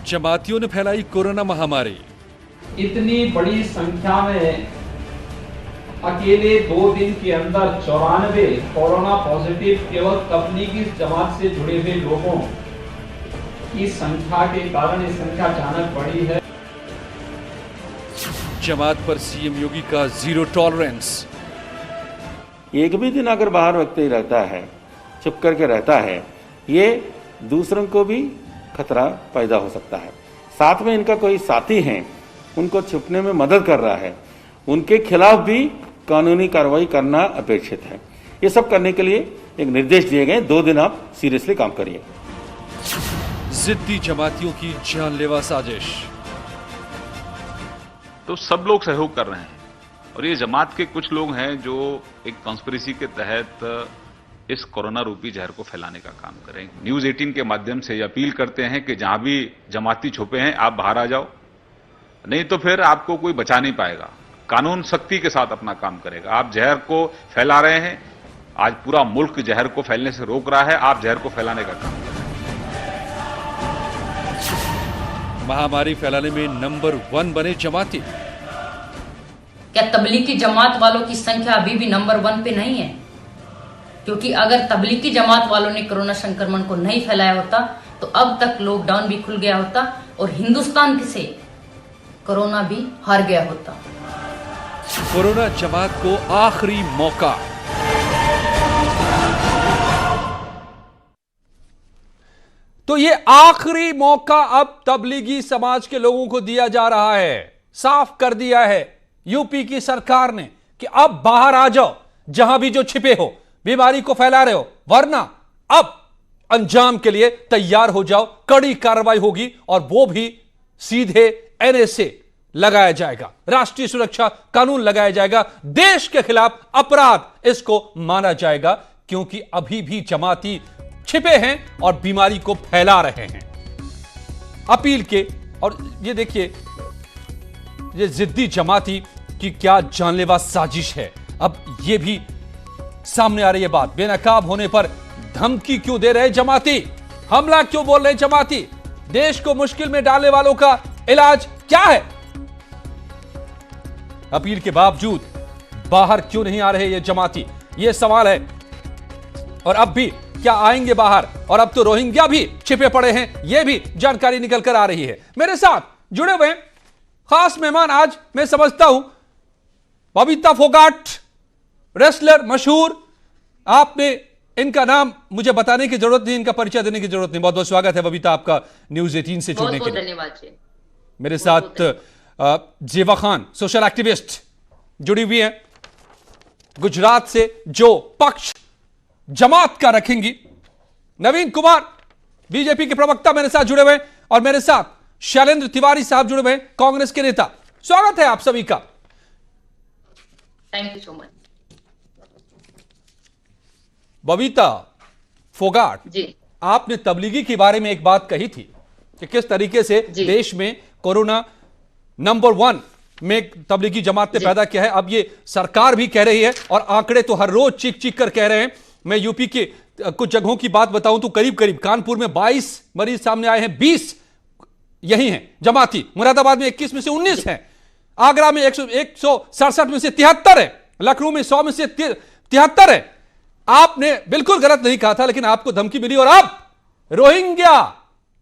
जमातियों ने फैलाई कोरोना महामारी। इतनी बड़ी संख्या में अकेले 2 दिन के अंदर 94 कोरोना पॉजिटिव केवल तबलीगी जमात से जुड़े हुए लोगों की संख्या के कारण ये संख्या अचानक बढ़ी है। जमात पर सीएम योगी का जीरो टॉलरेंस। एक भी दिन अगर बाहर व्यक्ति रहता है, चुप करके रहता है, ये दूसरों को भी खतरा पैदा हो सकता है। साथ में इनका कोई साथी है, उनको छुपने में मदद कर रहा है, उनके खिलाफ भी कानूनी कार्रवाई करना अपेक्षित है। ये सब करने के लिए एक निर्देश दिए गए, 2 दिन आप सीरियसली काम करिए। जिद्दी जमातियों की जानलेवा साजिश। तो सब लोग सहयोग कर रहे हैं और ये जमात के कुछ लोग हैं जो एक कॉन्स्पिरेसी के तहत इस कोरोना रूपी जहर को फैलाने का काम कर रहे हैं। न्यूज 18 के माध्यम से अपील करते हैं कि जहां भी जमाती छुपे हैं आप बाहर आ जाओ, नहीं तो फिर आपको कोई बचा नहीं पाएगा। कानून सख्ती के साथ अपना काम करेगा। आप जहर को फैला रहे हैं, आज पूरा मुल्क जहर को फैलने से रोक रहा है, आप जहर को फैलाने का काम कर रहे हैं। महामारी फैलाने में नंबर 1 बने जमाती। क्या तबलीगी जमात वालों की संख्या अभी भी नंबर 1 पे नहीं है? क्योंकि अगर तबलीगी जमात वालों ने कोरोना संक्रमण को नहीं फैलाया होता तो अब तक लॉकडाउन भी खुल गया होता और हिंदुस्तान से कोरोना भी हार गया होता। कोरोना जमात को आखिरी मौका। तो ये आखिरी मौका अब तबलीगी समाज के लोगों को दिया जा रहा है। साफ कर दिया है यूपी की सरकार ने कि अब बाहर आ जाओ, जहां भी जो छिपे हो, बीमारी को फैला रहे हो, वरना अब अंजाम के लिए तैयार हो जाओ। कड़ी कार्रवाई होगी और वो भी सीधे एनएसए लगाया जाएगा, राष्ट्रीय सुरक्षा कानून लगाया जाएगा। देश के खिलाफ अपराध इसको माना जाएगा, क्योंकि अभी भी जमाती छिपे हैं और बीमारी को फैला रहे हैं। अपील के और ये देखिए, ये जिद्दी जमाती की क्या जानलेवा साजिश है। अब ये भी सामने आ रही है बात, बेनकाब होने पर धमकी क्यों दे रहे जमाती, हमला क्यों बोल रहे जमाती, देश को मुश्किल में डालने वालों का इलाज क्या है। अपील के बावजूद बाहर क्यों नहीं आ रहे ये जमाती, ये सवाल है। और अब भी क्या आएंगे बाहर? और अब तो रोहिंग्या भी छिपे पड़े हैं, यह भी जानकारी निकल कर आ रही है। मेरे साथ जुड़े हुए खास मेहमान आज मैं समझता हूं बबीता फोगाट, रेसलर मशहूर। आपने इनका नाम मुझे बताने की जरूरत नहीं, इनका परिचय देने की जरूरत नहीं। बहुत बहुत स्वागत है बबीता आपका न्यूज 18 से जुड़ने के लिए। धन्यवाद जी। मेरे साथ जेवा खान, सोशल एक्टिविस्ट, जुड़ी हुई हैं गुजरात से, जो पक्ष जमात का रखेंगी। नवीन कुमार, बीजेपी के प्रवक्ता, मेरे साथ जुड़े हुए। और मेरे साथ शैलेंद्र तिवारी साहब जुड़े हुए, कांग्रेस के नेता। स्वागत है आप सभी का। Thank you so much. Babita Phogat ji, आपने तबलीगी के बारे में एक बात कही थी कि किस तरीके से देश में कोरोना नंबर 1 में तबलीगी जमात ने पैदा किया है। अब ये सरकार भी कह रही है और आंकड़े तो हर रोज चीख चीख कर कह रहे हैं। मैं यूपी के कुछ जगहों की बात बताऊं तो करीब करीब कानपुर में 22 मरीज सामने आए हैं, 20 यही हैं जमाती, मुरादाबाद में 21 में से 19 हैं, आगरा में 167 में से 73 है, लखनऊ में 100 में से 73 है। आपने बिल्कुल गलत नहीं कहा था, लेकिन आपको धमकी मिली और अब रोहिंग्या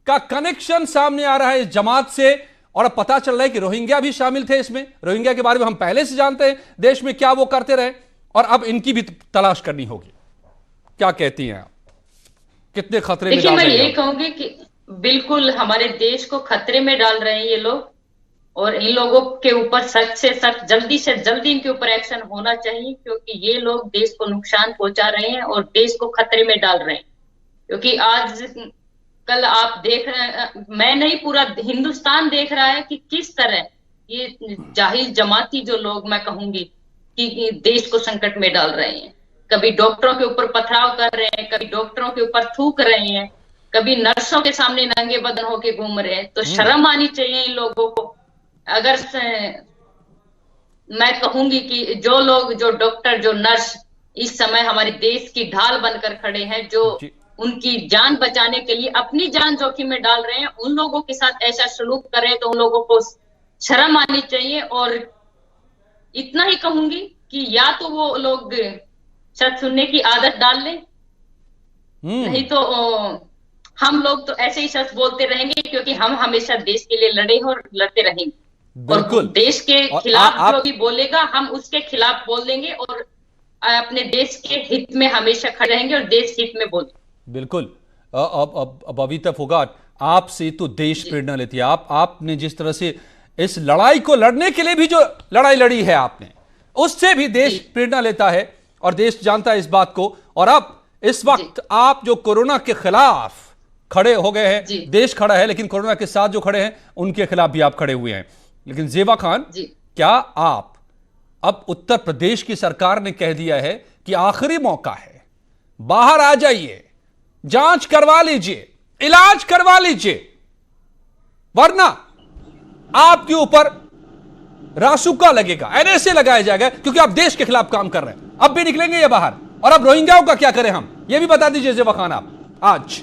का कनेक्शन सामने आ रहा है इस जमात से। और अब पता चल रहा है कि रोहिंग्या भी शामिल थे इसमें। रोहिंग्या के बारे में हम पहले से जानते हैं, देश में क्या वो करते रहे, और अब इनकी भी तलाश करनी होगी। क्या कहती हैं आप, कितने खतरे में डाल रहे हैं? मैं यही कहूंगी कि बिल्कुल हमारे देश को खतरे में डाल रहे हैं ये लोग, और इन लोगों के ऊपर सख्त से सख्त, जल्दी से जल्दी इनके ऊपर एक्शन होना चाहिए, क्योंकि ये लोग देश को नुकसान पहुंचा रहे हैं और देश को खतरे में डाल रहे हैं। क्योंकि आज कल आप देख रहे हैं, मैं नहीं, पूरा हिंदुस्तान देख रहा है कि किस तरह ये जाहिल जमाती जो लोग, मैं कहूंगी कि देश को संकट में डाल रहे हैं। कभी डॉक्टरों के ऊपर पथराव कर रहे हैं, कभी डॉक्टरों के ऊपर थूक रहे हैं, कभी नर्सों के सामने नंगे बदन होके घूम रहे हैं। तो शर्म आनी चाहिए इन लोगों को। अगर मैं कहूंगी कि जो लोग, जो डॉक्टर, जो नर्स इस समय हमारे देश की ढाल बनकर खड़े हैं, जो उनकी जान बचाने के लिए अपनी जान जोखिम में डाल रहे हैं, उन लोगों के साथ ऐसा सलूक कर रहे हैं, तो उन लोगों को शर्म आनी चाहिए। और इतना ही कहूंगी कि या तो वो लोग सच सुनने की आदत डाल लें, नहीं तो हम लोग तो ऐसे ही सच बोलते रहेंगे, क्योंकि हम हमेशा देश के लिए लड़े और लड़ते रहेंगे। बिल्कुल। और देश के खिलाफ जो भी बोलेगा हम उसके खिलाफ बोल देंगे, और अपने देश के हित में हमेशा खड़े रहेंगे और देश हित में बोलेंगे। बिल्कुल। अब अविता फोगाट, आपसे तो देश प्रेरणा लेती है। आपने जिस तरह से इस लड़ाई को लड़ने के लिए भी जो लड़ाई लड़ी है आपने, उससे भी देश प्रेरणा लेता है और देश जानता है इस बात को। और अब इस वक्त आप जो कोरोना के खिलाफ खड़े हो गए हैं, देश खड़ा है लेकिन कोरोना के साथ जो खड़े हैं उनके खिलाफ भी आप खड़े हुए हैं। लेकिन ज़ेबा खान, क्या आप, अब उत्तर प्रदेश की सरकार ने कह दिया है कि आखिरी मौका है, बाहर आ जाइए, जांच करवा लीजिए, इलाज करवा लीजिए, वरना आपके ऊपर रासुका लगेगा, एनएसए लगाया जाएगा, क्योंकि आप देश के खिलाफ काम कर रहे हैं। अब भी निकलेंगे ये बाहर? और अब रोहिंग्याओं का क्या करें हम, ये भी बता दीजिए ज़ेबा खान आप आज।